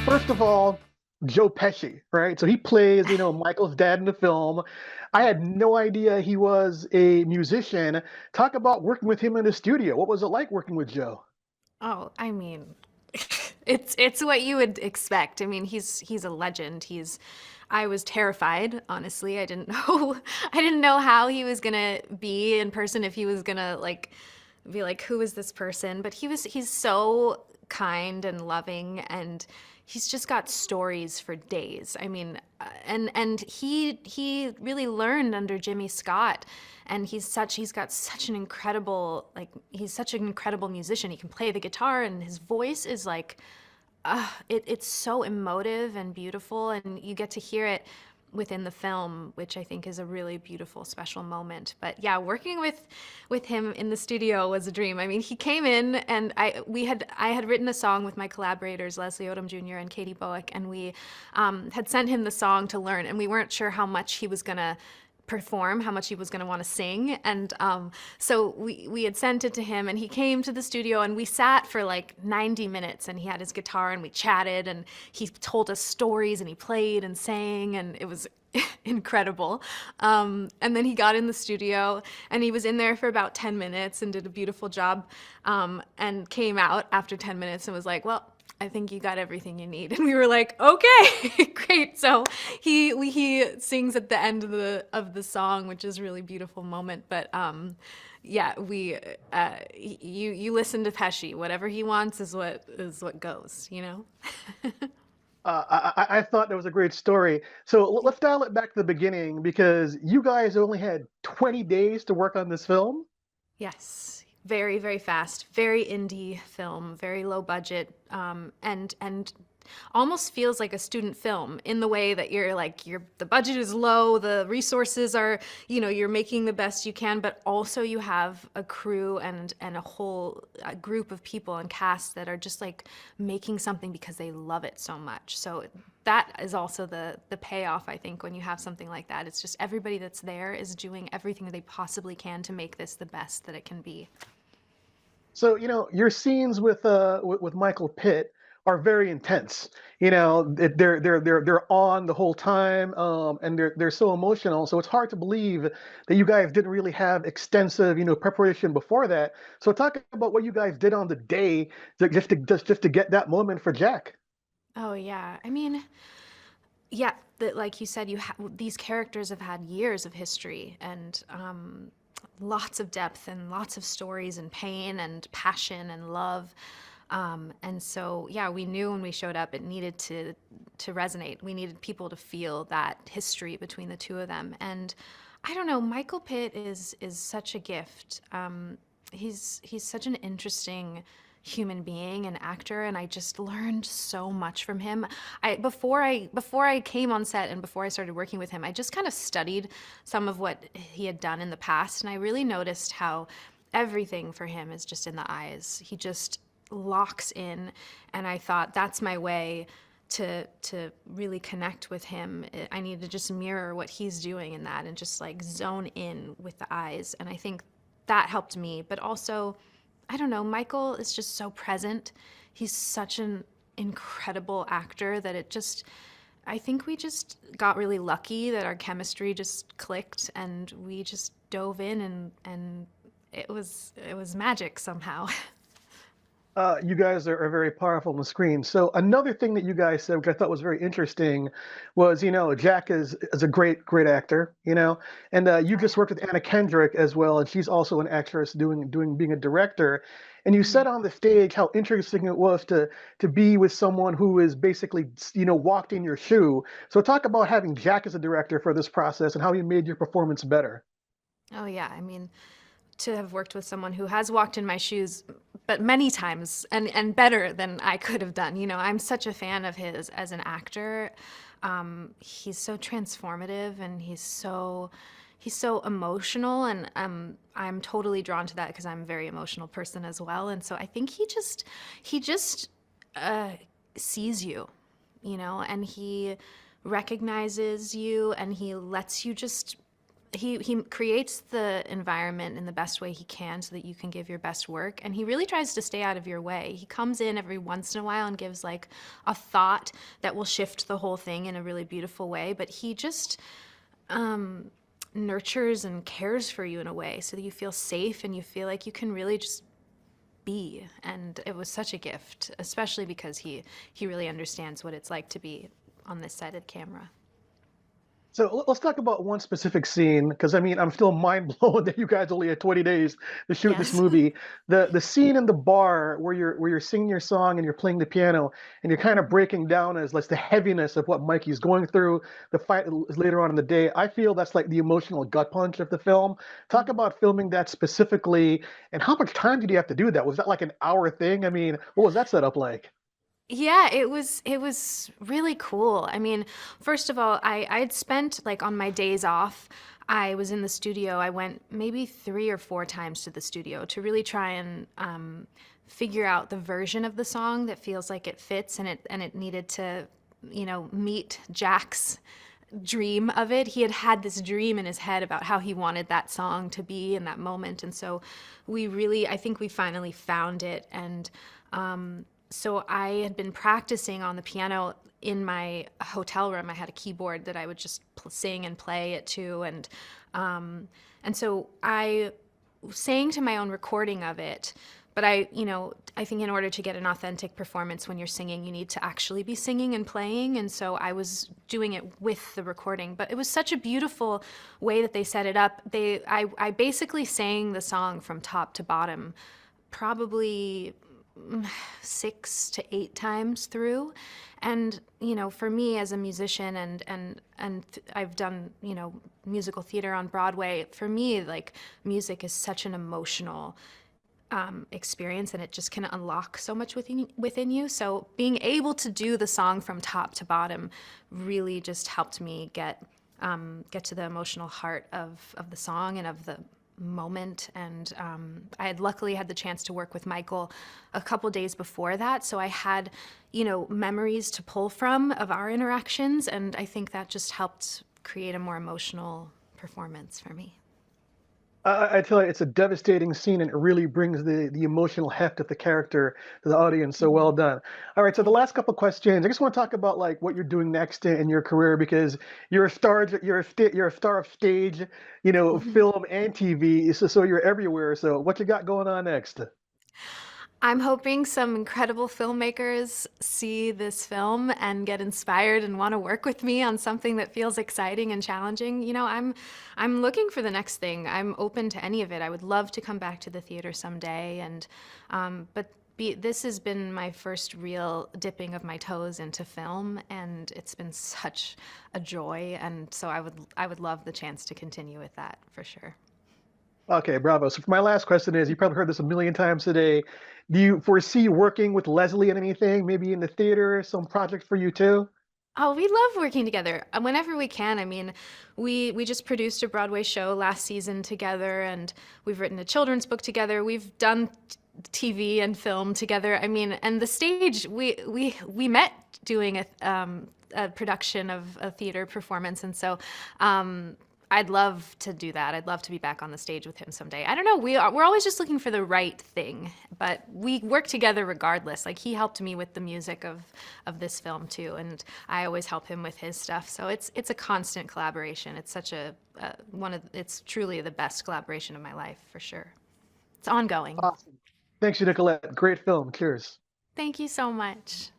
First of all, Joe Pesci, right? So he plays, Michael's dad in the film. I had no idea he was a musician. Talk about working with him in the studio. What was it like working with Joe? Oh, I mean, it's what you would expect. I mean, he's a legend. I was terrified, honestly. I didn't know I didn't know how he was gonna be in person, if he was gonna like be like, who is this person? But he's so kind and loving, and he's just got stories for days. I mean, and he really learned under Jimmy Scott, and he's got such an incredible, he's such an incredible musician. He can play the guitar, and his voice is like, it's so emotive and beautiful, and you get to hear it within the film, which I think is a really beautiful, special moment. But yeah, working with him in the studio was a dream. I mean, he came in, and I had written a song with my collaborators, Leslie Odom Jr. and Katie Bowick, and we had sent him the song to learn, and we weren't sure how much he was gonna perform, how much he was going to want to sing. And so we had sent it to him, and he came to the studio, and we sat for like 90 minutes, and he had his guitar, and we chatted, and he told us stories, and he played and sang, and it was incredible. And then he got in the studio, and he was in there for about 10 minutes and did a beautiful job, and came out after 10 minutes and was like, well, I think you got everything you need. And we were like, okay, great. So he sings at the end of the song, which is a really beautiful moment. But yeah, you listen to Pesci. Whatever he wants is what goes, you know? I thought that was a great story. So let's dial it back to the beginning because you guys only had 20 days to work on this film. Yes, very, very fast, very indie film, very low budget, and almost feels like a student film in the way that the budget is low, the resources are, you're making the best you can, but also you have a crew and a group of people and cast that are just like making something because they love it so much. So that is also the payoff, I think, when you have something like that. It's just everybody that's there is doing everything that they possibly can to make this the best that it can be. So, your scenes with Michael Pitt are very intense. They're on the whole time, and they're so emotional. So it's hard to believe that you guys didn't really have extensive, preparation before that. So talk about what you guys did on the day just to get that moment for Jack. Oh yeah, I mean, yeah, like you said, these characters have had years of history, and lots of depth, and lots of stories, and pain, and passion, and love. And so, yeah, we knew when we showed up it needed to resonate. We needed people to feel that history between the two of them. And I don't know, Michael Pitt is such a gift. He's such an interesting human being and actor, and I just learned so much from him. Before I came on set and before I started working with him, I just kind of studied some of what he had done in the past, and I really noticed how everything for him is just in the eyes. He just locks in, and I thought that's my way to really connect with him. I need to just mirror what he's doing in that and just like zone in with the eyes. And I think that helped me. But also, I don't know, Michael is just so present. He's such an incredible actor that I think we just got really lucky that our chemistry just clicked, and we just dove in, and it was magic somehow. You guys are very powerful on the screen. So another thing that you guys said, which I thought was very interesting, was Jack is a great actor, and you Oh just worked with Anna Kendrick as well, and she's also an actress doing being a director. And you yeah. said on the stage how interesting it was to be with someone who is basically walked in your shoe. So talk about having Jack as a director for this process and how he made your performance better. Oh yeah, I mean, to have worked with someone who has walked in my shoes, but many times, and better than I could have done. I'm such a fan of his as an actor. He's so transformative, and he's so emotional, and I'm totally drawn to that because I'm a very emotional person as well. And so I think he just uh, sees you, and he recognizes you, and he lets you just he creates the environment in the best way he can so that you can give your best work, and he really tries to stay out of your way. He comes in every once in a while and gives like a thought that will shift the whole thing in a really beautiful way, but he just nurtures and cares for you in a way so that you feel safe and you feel like you can really just be. And it was such a gift, especially because he really understands what it's like to be on this side of the camera. So let's talk about one specific scene, because I mean, I'm still mind blown that you guys only had 20 days to shoot this Yes. movie. The scene in the bar where you're singing your song and you're playing the piano and you're kind of breaking down as like the heaviness of what Mikey's going through. The fight is later on in the day. I feel that's like the emotional gut punch of the film. Talk about filming that specifically, and how much time did you have to do that? Was that like an hour thing? I mean, what was that setup like? Yeah, it was really cool. I mean, first of all, I'd spent like on my days off, I was in the studio. I went maybe 3 or 4 times to the studio to really try and figure out the version of the song that feels like it fits, and it needed to, meet Jack's dream of it. He had had this dream in his head about how he wanted that song to be in that moment, and so I think we finally found it. And so I had been practicing on the piano in my hotel room. I had a keyboard that I would just sing and play it to, and so I sang to my own recording of it. But I think in order to get an authentic performance when you're singing, you need to actually be singing and playing. And so I was doing it with the recording. But it was such a beautiful way that they set it up. I basically sang the song from top to bottom, probably 6 to 8 times through. And for me as a musician, and I've done musical theater on Broadway, for me, like, music is such an emotional experience, and it just can unlock so much within you. So being able to do the song from top to bottom really just helped me get to the emotional heart of the song and of the moment. And I had luckily had the chance to work with Michael a couple days before that, so I had memories to pull from of our interactions, and I think that just helped create a more emotional performance for me. I tell you, it's a devastating scene, and it really brings the emotional heft of the character to the audience. So well done. All right, so the Thank last couple questions, I just want to talk about like what you're doing next in your career, because you're a star of stage, you. film and TV. So you're everywhere. So what you got going on next? I'm hoping some incredible filmmakers see this film and get inspired and want to work with me on something that feels exciting and challenging. I'm looking for the next thing. I'm open to any of it. I would love to come back to the theater someday, and this has been my first real dipping of my toes into film, and it's been such a joy. And so I would love the chance to continue with that for sure. Okay, bravo. So for my last question is, you probably heard this a million times today. Do you foresee working with Leslie in anything, maybe in the theater, some project for you too? Oh, we love working together whenever we can. I mean, we just produced a Broadway show last season together, and we've written a children's book together. We've done TV and film together. I mean, and the stage, we met doing a production of a theater performance, and so I'd love to do that. I'd love to be back on the stage with him someday. I don't know. We're always just looking for the right thing, but we work together regardless. Like, he helped me with the music of this film too, and I always help him with his stuff. So it's a constant collaboration. It's such a it's truly the best collaboration of my life for sure. It's ongoing. Awesome. Thanks, you, Nicolette. Great film. Cheers. Thank you so much.